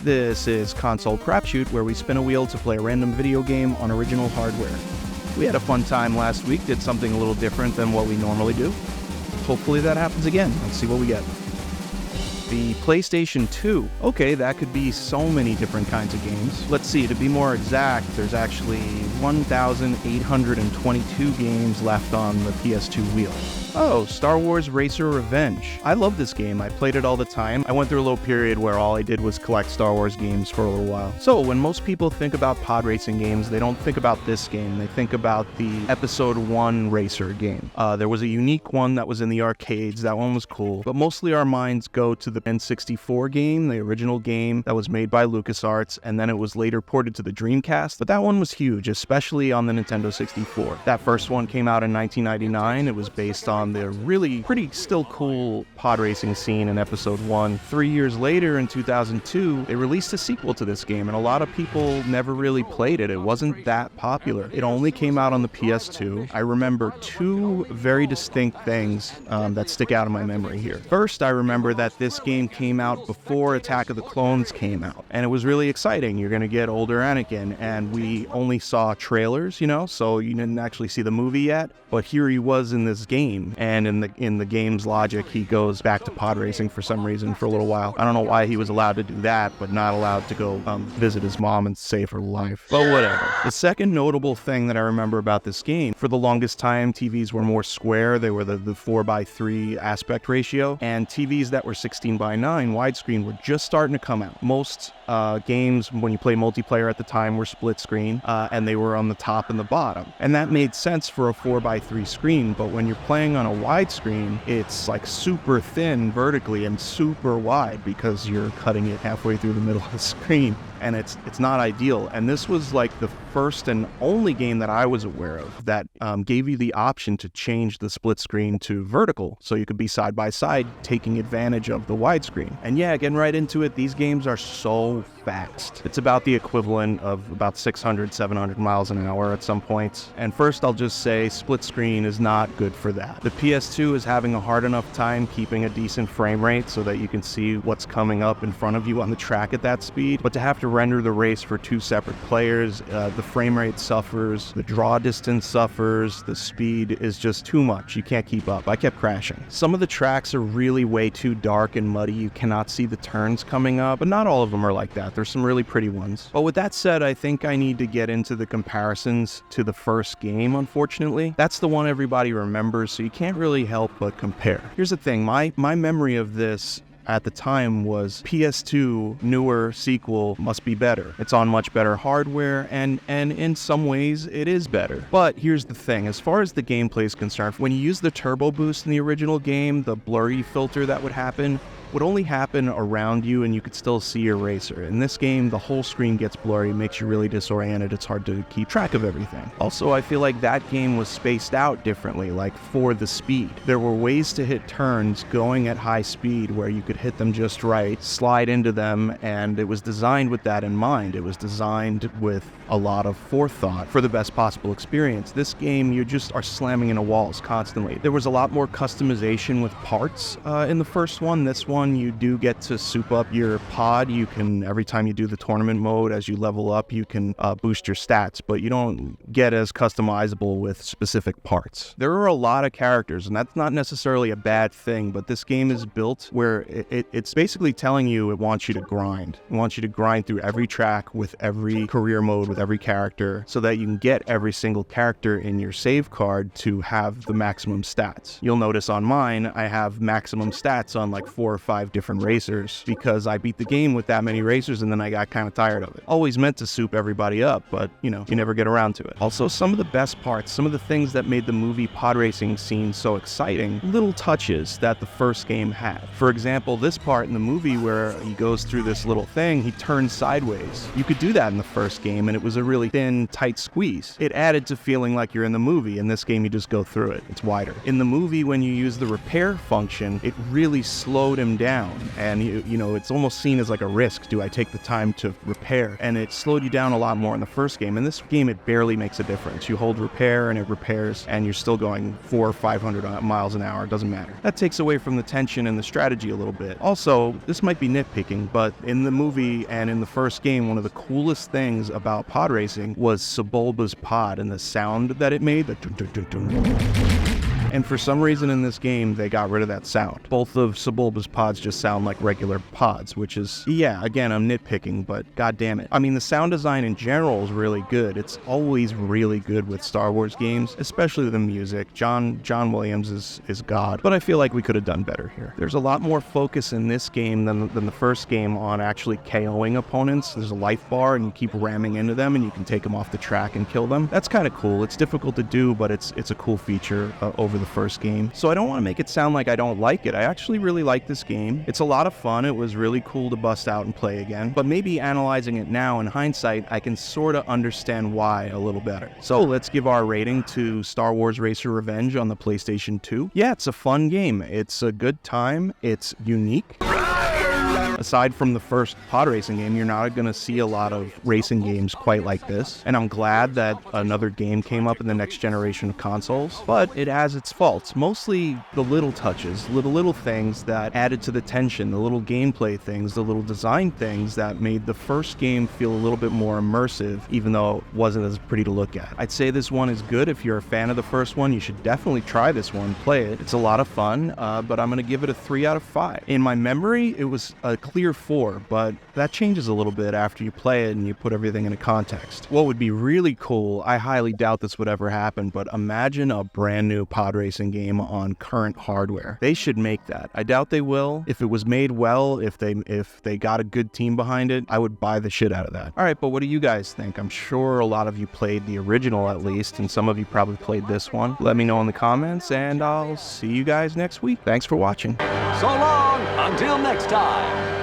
This is Console Crapshoot, where we spin a wheel to play a random video game on original hardware. We had a fun time last week, did something a little different than what we normally do. Hopefully that happens again. Let's see what we get. The PlayStation 2. Okay, that could be so many different kinds of games. Let's see, to be more exact, there's actually 1,822 games left on the PS2 wheel. Oh, Star Wars Racer Revenge. I love this game. I played it all the time. I went through a little period where all I did was collect Star Wars games for a little while. So when most people think about pod racing games, they don't think about this game. They think about the Episode 1 Racer game. There was a unique one that was in the arcades. That one was cool. But mostly our minds go to the N64 game, the original game that was made by LucasArts, and then it was later ported to the Dreamcast. But that one was huge, especially on the Nintendo 64. That first one came out in 1999. It was based on the really pretty still cool pod racing scene in Episode 1. 3 years later, in 2002, they released a sequel to this game, and a lot of people never really played it. It wasn't that popular. It only came out on the PS2. I remember two very distinct things that stick out in my memory here. First, I remember that this game came out before Attack of the Clones came out, and it was really exciting. You're going to get older Anakin, and we only saw trailers, so you didn't actually see the movie yet, but here he was in this game. And in the game's logic, he goes back to pod racing for some reason for a little while. I don't know why he was allowed to do that, but not allowed to go visit his mom and save her life. But whatever. The second notable thing that I remember about this game, for the longest time, TVs were more square. They were the 4:3 aspect ratio, and TVs that were 16:9 widescreen were just starting to come out. Most games, when you play multiplayer at the time, were split screen, and they were on the top and the bottom. And that made sense for a 4:3 screen, but when you're playing on a widescreen, it's like super thin vertically and super wide because you're cutting it halfway through the middle of the screen, and it's not ideal. And this was like the first and only game that I was aware of that gave you the option to change the split screen to vertical, so you could be side by side taking advantage of the widescreen. And yeah, getting right into it, these games are so fast. It's about the equivalent of about 600, 700 miles an hour at some points. And first, I'll just say split screen is not good for that. The PS2 is having a hard enough time keeping a decent frame rate so that you can see what's coming up in front of you on the track at that speed, but to have to render the race for two separate players, the frame rate suffers, the draw distance suffers, the speed is just too much. You can't keep up. I kept crashing. Some of the tracks are really way too dark and muddy. You cannot see the turns coming up, but not all of them are like that. There's some really pretty ones. But with that said, I think I need to get into the comparisons to the first game, unfortunately. That's the one everybody remembers, so you can't really help but compare. Here's the thing, my memory of this at the time was PS2 newer sequel must be better. It's on much better hardware, and in some ways it is better. But here's the thing, as far as the gameplay is concerned, when you use the turbo boost in the original game, the blurry filter that would happen would only happen around you and you could still see your racer. In this game, the whole screen gets blurry, makes you really disoriented. It's hard to keep track of everything. Also, I feel like that game was spaced out differently, like for the speed. There were ways to hit turns going at high speed where you could hit them just right, slide into them, and it was designed with that in mind. It was designed with a lot of forethought for the best possible experience. This game, you just are slamming into walls constantly. There was a lot more customization with parts in the first one. This one, you do get to soup up your pod. You can, every time you do the tournament mode, as you level up, you can boost your stats, but you don't get as customizable with specific parts. There are a lot of characters, and that's not necessarily a bad thing, but this game is built where it's basically telling you it wants you to grind. It wants you to grind through every track with every career mode, with every character, so that you can get every single character in your save card to have the maximum stats. You'll notice on mine, I have maximum stats on like 4 or 5 different racers because I beat the game with that many racers and then I got kind of tired of it. Always meant to soup everybody up, but you never get around to it. Also, some of the best parts, some of the things that made the movie pod racing scene so exciting, little touches that the first game had. For example, this part in the movie where he goes through this little thing, he turns sideways. You could do that in the first game and it was a really thin, tight squeeze. It added to feeling like you're in the movie. In this game, you just go through it. It's wider. In the movie, when you use the repair function, it really slowed him down, and it's almost seen as like a risk. Do I take the time to repair? And it slowed you down a lot more in the first game. In this game, it barely makes a difference. You hold repair and it repairs, and you're still going 400 or 500 miles an hour. It doesn't matter. That takes away from the tension and the strategy a little bit. Also, this might be nitpicking, but in the movie and in the first game, one of the coolest things about pod racing was Sebulba's pod and the sound that it made, the dun dun dun dun. And for some reason in this game, they got rid of that sound. Both of Sebulba's pods just sound like regular pods, which is, yeah, again, I'm nitpicking, but god damn it. I mean, the sound design in general is really good. It's always really good with Star Wars games, especially the music. John Williams is God, but I feel like we could have done better here. There's a lot more focus in this game than the first game on actually KOing opponents. There's a life bar, and you keep ramming into them, and you can take them off the track and kill them. That's kind of cool. It's difficult to do, but it's a cool feature over the first game. So I don't want to make it sound like I don't like it. I actually really like this game. It's a lot of fun. It was really cool to bust out and play again. But maybe analyzing it now in hindsight, I can sort of understand why a little better. So let's give our rating to Star Wars Racer Revenge on the PlayStation 2. Yeah, it's a fun game. It's a good time. It's unique. Aside from the first pod racing game, you're not going to see a lot of racing games quite like this. And I'm glad that another game came up in the next generation of consoles. But it has its faults. Mostly the little touches, little things that added to the tension, the little gameplay things, the little design things that made the first game feel a little bit more immersive, even though it wasn't as pretty to look at. I'd say this one is good. If you're a fan of the first one, you should definitely try this one, play it. It's a lot of fun, but I'm going to give it a 3 out of 5. In my memory, it was a clear 4, but that changes a little bit after you play it and you put everything into context. What would be really cool, I highly doubt this would ever happen, but imagine a brand new pod racing game on current hardware. They should make that. I doubt they will. If it was made well, if they got a good team behind it, I would buy the shit out of that. All right, but what do you guys think? I'm sure a lot of you played the original at least, and some of you probably played this one. Let me know in the comments, and I'll see you guys next week. Thanks for watching. So long, until next time.